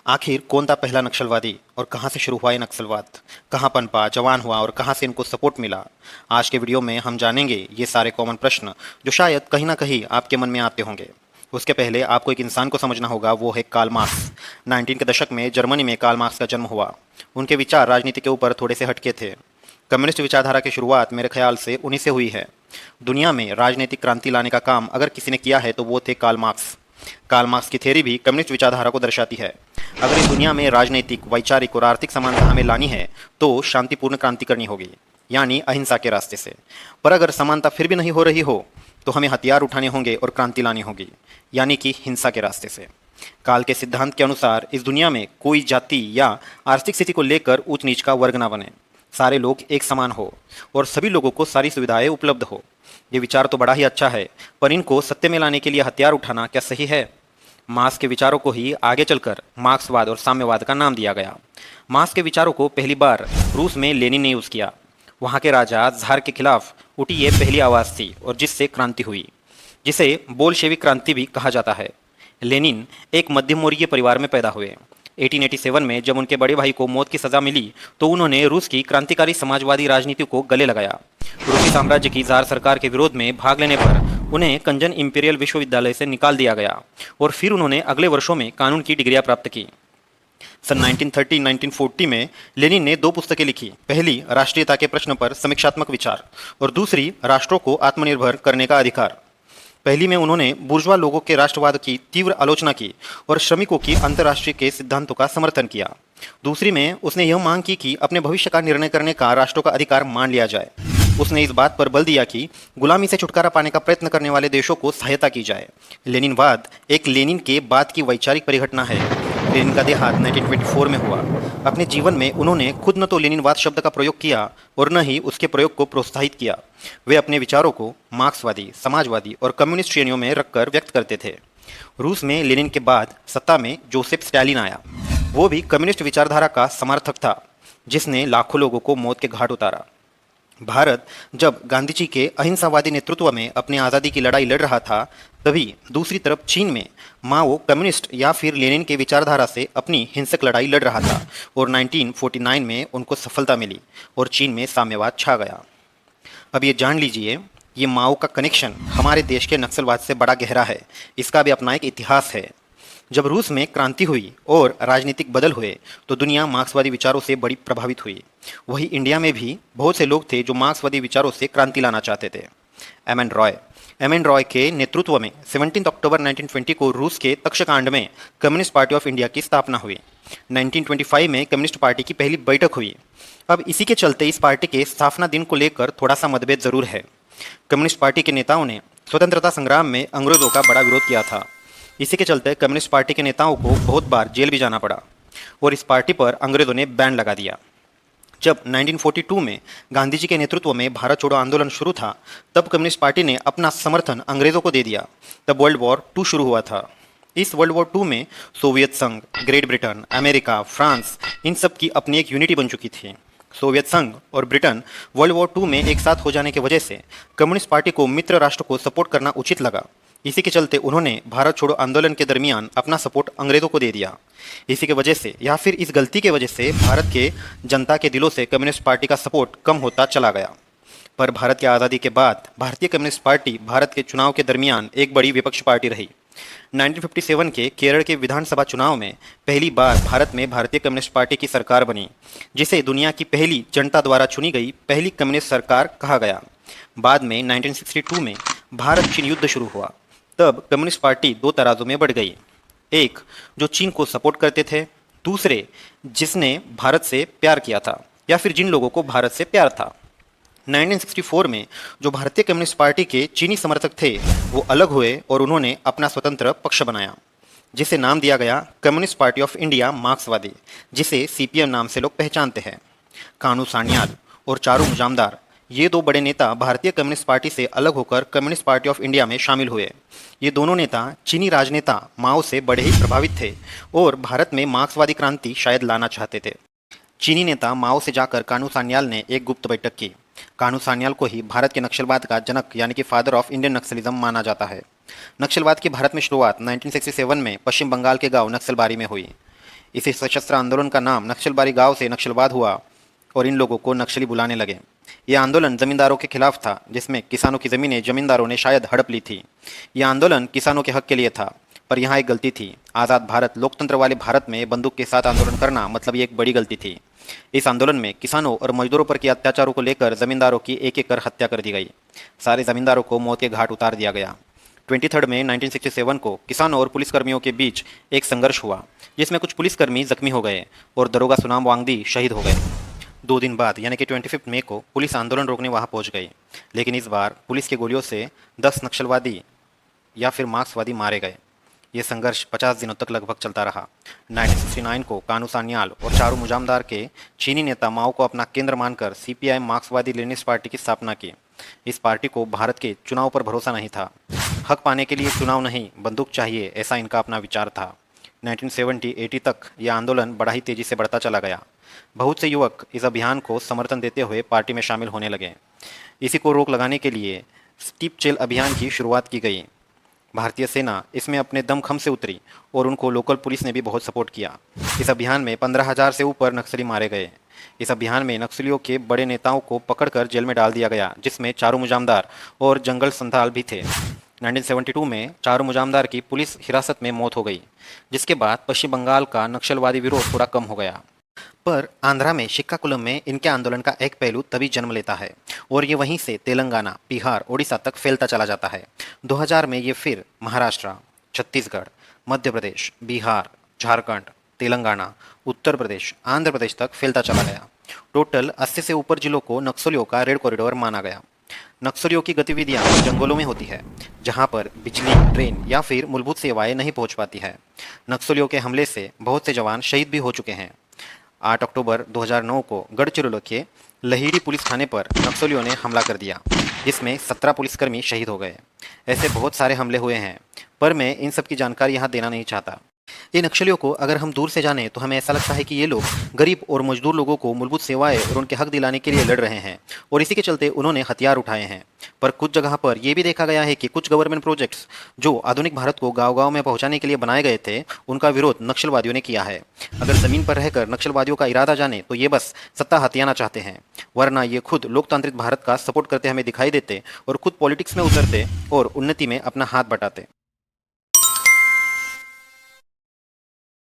आखिर कौन था पहला नक्सलवादी और कहां से शुरू हुआ ये नक्सलवाद? कहां पनपा, जवान हुआ और कहां से इनको सपोर्ट मिला? आज के वीडियो में हम जानेंगे ये सारे कॉमन प्रश्न जो शायद कहीं ना कहीं आपके मन में आते होंगे। उसके पहले आपको एक इंसान को समझना होगा, वो है कार्ल मार्क्स। 19 के दशक में जर्मनी में कार्ल मार्क्स का जन्म हुआ। उनके विचार राजनीति के ऊपर थोड़े से हटके थे। कम्युनिस्ट विचारधारा की शुरुआत मेरे ख्याल से उन्हीं से हुई है। दुनिया में राजनीतिक क्रांति लाने का काम अगर किसी ने किया है तो वो थे कार्ल मार्क्स। कार्ल मार्क्स की थ्योरी भी कम्युनिस्ट विचारधारा को दर्शाती है। अगर इस दुनिया में राजनीतिक, वैचारिक और आर्थिक समानता हमें लानी है तो शांतिपूर्ण क्रांति करनी होगी, यानी अहिंसा के रास्ते से। पर अगर समानता फिर भी नहीं हो रही हो तो हमें हथियार उठाने होंगे और क्रांति लानी होगी, यानी कि हिंसा के रास्ते से। काल के सिद्धांत के अनुसार इस दुनिया में कोई जाति या आर्थिक स्थिति को लेकर ऊंच नीच का वर्ग ना बने, सारे लोग एक समान हो और सभी लोगों को सारी सुविधाएं उपलब्ध हो। ये विचार तो बड़ा ही अच्छा है, पर इनको सत्य में लाने के लिए हथियार उठाना क्या सही है? मार्क्स के विचारों को ही आगे चलकर मार्क्सवाद और साम्यवाद का नाम दिया गया। मार्क्स के विचारों को पहली बार रूस में लेनिन ने यूज किया। वहाँ के राजा ज़ार के खिलाफ उठी ये पहली आवाज़ थी और जिससे क्रांति हुई, जिसे बोल्शेविक क्रांति भी कहा जाता है। लेनिन एक मध्यम वर्गीय परिवार में पैदा हुए। 1887 में जब उनके बड़े भाई को मौत की सज़ा मिली तो उन्होंने रूस की क्रांतिकारी समाजवादी राजनीति को गले लगाया। रूसी साम्राज्य की ज़ार सरकार के विरोध में भाग लेने पर उन्हें कंजन इंपीरियल विश्वविद्यालय से निकाल दिया गया और फिर उन्होंने अगले वर्षों में कानून की डिग्रियां प्राप्त की। सन 1930-1940 में लेनिन ने दो पुस्तकें लिखी। पहली राष्ट्रीयता के प्रश्न पर समीक्षात्मक विचार और दूसरी राष्ट्रों को आत्मनिर्भर करने का अधिकार। पहली में उन्होंने बुर्जुआ लोगों के राष्ट्रवाद की तीव्र आलोचना की और श्रमिकों की अंतर्राष्ट्रीय के सिद्धांतों का समर्थन किया। दूसरी में उसने यह मांग की कि अपने भविष्य का निर्णय करने का राष्ट्रों का अधिकार मान लिया जाए। उसने इस बात पर बल दिया कि गुलामी से छुटकारा पाने का प्रयत्न करने वाले देशों को सहायता की जाए। लेनिनवाद एक लेनिन के बाद की वैचारिक परिघटना है। लेनिन का देहांत 1924 में हुआ। अपने जीवन में उन्होंने खुद न तो लेनिनवाद शब्द का प्रयोग किया और न ही उसके प्रयोग को प्रोत्साहित किया। वे अपने विचारों को मार्क्सवादी, समाजवादी और कम्युनिस्ट श्रेणियों में रखकर व्यक्त करते थे। रूस में लेनिन के बाद सत्ता में जोसेफ स्टालिन आया। वो भी कम्युनिस्ट विचारधारा का समर्थक था, जिसने लाखों लोगों को मौत के घाट उतारा। भारत जब गांधी जी के अहिंसावादी नेतृत्व में अपनी आज़ादी की लड़ाई लड़ रहा था, तभी दूसरी तरफ चीन में माओ कम्युनिस्ट या फिर लेनिन के विचारधारा से अपनी हिंसक लड़ाई लड़ रहा था और 1949 में उनको सफलता मिली और चीन में साम्यवाद छा गया। अब ये जान लीजिए, ये माओ का कनेक्शन हमारे देश के नक्सलवाद से बड़ा गहरा है। इसका भी अपना एक इतिहास है। जब रूस में क्रांति हुई और राजनीतिक बदल हुए तो दुनिया मार्क्सवादी विचारों से बड़ी प्रभावित हुई। वही इंडिया में भी बहुत से लोग थे जो मार्क्सवादी विचारों से क्रांति लाना चाहते थे। एम एन रॉय के नेतृत्व में 17 अक्टूबर 1920 को रूस के तक्षकांड में कम्युनिस्ट पार्टी ऑफ इंडिया की स्थापना हुई। 1925 में कम्युनिस्ट पार्टी की पहली बैठक हुई। अब इसी के चलते इस पार्टी के स्थापना दिन को लेकर थोड़ा सा मतभेद जरूर है। कम्युनिस्ट पार्टी के नेताओं ने स्वतंत्रता संग्राम में अंग्रेजों का बड़ा विरोध किया था। इसी के चलते कम्युनिस्ट पार्टी के नेताओं को बहुत बार जेल भी जाना पड़ा और इस पार्टी पर अंग्रेजों ने बैन लगा दिया। जब 1942 में गांधी जी के नेतृत्व में भारत छोड़ो आंदोलन शुरू था, तब कम्युनिस्ट पार्टी ने अपना समर्थन अंग्रेजों को दे दिया। तब वर्ल्ड वॉर 2 शुरू हुआ था। इस वर्ल्ड वॉर 2 में सोवियत संघ, ग्रेट ब्रिटेन, अमेरिका, फ्रांस, इन सब की अपनी एक यूनिटी बन चुकी थी। सोवियत संघ और ब्रिटेन वर्ल्ड वॉर 2 में एक साथ हो जाने की वजह से कम्युनिस्ट पार्टी को मित्र राष्ट्र को सपोर्ट करना उचित लगा। इसी के चलते उन्होंने भारत छोड़ो आंदोलन के दरमियान अपना सपोर्ट अंग्रेजों को दे दिया। इसी के वजह से या फिर इस गलती के वजह से भारत के जनता के दिलों से कम्युनिस्ट पार्टी का सपोर्ट कम होता चला गया। पर भारत की आज़ादी के बाद भारतीय कम्युनिस्ट पार्टी भारत के चुनाव के दरमियान एक बड़ी विपक्ष पार्टी रही। 1957 के केरल के विधानसभा चुनाव में पहली बार भारत में भारतीय कम्युनिस्ट पार्टी की सरकार बनी, जिसे दुनिया की पहली जनता द्वारा चुनी गई पहली कम्युनिस्ट सरकार कहा गया। बाद में 1962 में भारत चीन युद्ध शुरू हुआ। तब कम्युनिस्ट पार्टी दो तराजू में बढ़ गई। एक जो चीन को सपोर्ट करते थे, दूसरे जिसने भारत से प्यार किया था या फिर जिन लोगों को भारत से प्यार था। 1964 में जो भारतीय कम्युनिस्ट पार्टी के चीनी समर्थक थे वो अलग हुए और उन्होंने अपना स्वतंत्र पक्ष बनाया, जिसे नाम दिया गया कम्युनिस्ट पार्टी ऑफ इंडिया मार्क्सवादी, जिसे सीपीएम नाम से लोग पहचानते हैं। कानू सान्याल और चारू मुजामदार, ये दो बड़े नेता भारतीय कम्युनिस्ट पार्टी से अलग होकर कम्युनिस्ट पार्टी ऑफ इंडिया में शामिल हुए। ये दोनों नेता चीनी राजनेता माओ से बड़े ही प्रभावित थे और भारत में मार्क्सवादी क्रांति शायद लाना चाहते थे। चीनी नेता माओ से जाकर कानू सान्याल ने एक गुप्त बैठक की। कानू सान्याल को ही भारत के नक्सलवाद का जनक यानी कि फादर ऑफ इंडियन नक्सलिज्म माना जाता है। नक्सलवाद की भारत में शुरुआत 1967 में पश्चिम बंगाल के गांव नक्सलबारी में हुई। इसी सशस्त्र आंदोलन का नाम नक्सलबारी गांव से नक्सलवाद हुआ और इन लोगों को नक्सली बुलाने लगे। यह आंदोलन जमींदारों के खिलाफ था, जिसमें किसानों की जमीनें जमींदारों ने शायद हड़प ली थी। यह आंदोलन किसानों के हक के लिए था, पर यहाँ एक गलती थी। आज़ाद भारत, लोकतंत्र वाले भारत में बंदूक के साथ आंदोलन करना मतलब ये एक बड़ी गलती थी। इस आंदोलन में किसानों और मजदूरों पर किए अत्याचारों को लेकर जमींदारों की एक एक कर हत्या कर दी गई। सारे जमींदारों को मौत के घाट उतार दिया गया। 23 मई 1967 को किसानों और पुलिसकर्मियों के बीच एक संघर्ष हुआ, जिसमें कुछ पुलिसकर्मी जख्मी हो गए और दरोगा सुनाम वांगदी शहीद हो गए। 2 दिन बाद यानी कि 25 मई को पुलिस आंदोलन रोकने वहां पहुंच गई, लेकिन इस बार पुलिस की गोलियों से 10 नक्सलवादी या फिर मार्क्सवादी मारे गए। ये संघर्ष 50 दिनों तक लगभग चलता रहा। 1969 को कानू सान्याल और चारू मुजामदार के चीनी नेता माओ को अपना केंद्र मानकर सीपीआई मार्क्सवादी लेनिनिस्ट पार्टी की स्थापना की। इस पार्टी को भारत के चुनाव पर भरोसा नहीं था। हक पाने के लिए चुनाव नहीं, बंदूक चाहिए, ऐसा इनका अपना विचार था। 1970-80 तक यह आंदोलन बड़ा ही तेजी से बढ़ता चला गया। बहुत से युवक इस अभियान को समर्थन देते हुए पार्टी में शामिल होने लगे। इसी को रोक लगाने के लिए स्टीप चेल अभियान की शुरुआत की गई। भारतीय सेना इसमें अपने दमखम से उतरी और उनको लोकल पुलिस ने भी बहुत सपोर्ट किया। इस अभियान में 15,000 से ऊपर नक्सली मारे गए। इस अभियान में नक्सलियों के बड़े नेताओं को पकड़कर जेल में डाल दिया गया, जिसमें चारू मुजामदार और जंगल संथाल भी थे। 1972 में चारू मुजामदार की पुलिस हिरासत में मौत हो गई, जिसके बाद पश्चिम बंगाल का नक्सलवादी विरोध थोड़ा कम हो गया। पर आंध्रा में श्रीकाकुलम में इनके आंदोलन का एक पहलू तभी जन्म लेता है और ये वहीं से तेलंगाना, बिहार, ओडिशा तक फैलता चला जाता है। 2000 में ये फिर महाराष्ट्र, छत्तीसगढ़, मध्य प्रदेश, बिहार, झारखंड, तेलंगाना, उत्तर प्रदेश, आंध्र प्रदेश तक फैलता चला गया। टोटल 80 से ऊपर जिलों को नक्सलियों का रेड कॉरिडोर माना गया। नक्सलियों की गतिविधियां जंगलों में होती है, जहां पर बिजली, ट्रेन या फिर मूलभूत सेवाएं नहीं पहुंच पाती है। नक्सलियों के हमले से बहुत से जवान शहीद भी हो चुके हैं। 8 अक्टूबर 2009 को गढ़चिरौली के लहीड़ी पुलिस थाने पर नक्सलियों ने हमला कर दिया, जिसमें 17 पुलिसकर्मी शहीद हो गए। ऐसे बहुत सारे हमले हुए हैं, पर मैं इन सब की जानकारी यहाँ देना नहीं चाहता। ये नक्सलियों को अगर हम दूर से जानें तो हमें ऐसा लगता है कि ये लोग गरीब और मजदूर लोगों को मूलभूत सेवाएं और उनके हक दिलाने के लिए लड़ रहे हैं और इसी के चलते उन्होंने हथियार उठाए हैं। पर कुछ जगह पर यह भी देखा गया है कि कुछ गवर्नमेंट प्रोजेक्ट्स जो आधुनिक भारत को गांव-गांव में पहुंचाने के लिए बनाए गए थे, उनका विरोध नक्सलवादियों ने किया है। अगर जमीन पर रहकर नक्सलवादियों का इरादा जाने तो ये बस सत्ता हथियाना चाहते हैं, वरना ये खुद लोकतांत्रिक भारत का सपोर्ट करते हमें दिखाई देते और खुद पॉलिटिक्स में उतरते और उन्नति में अपना हाथ बटाते।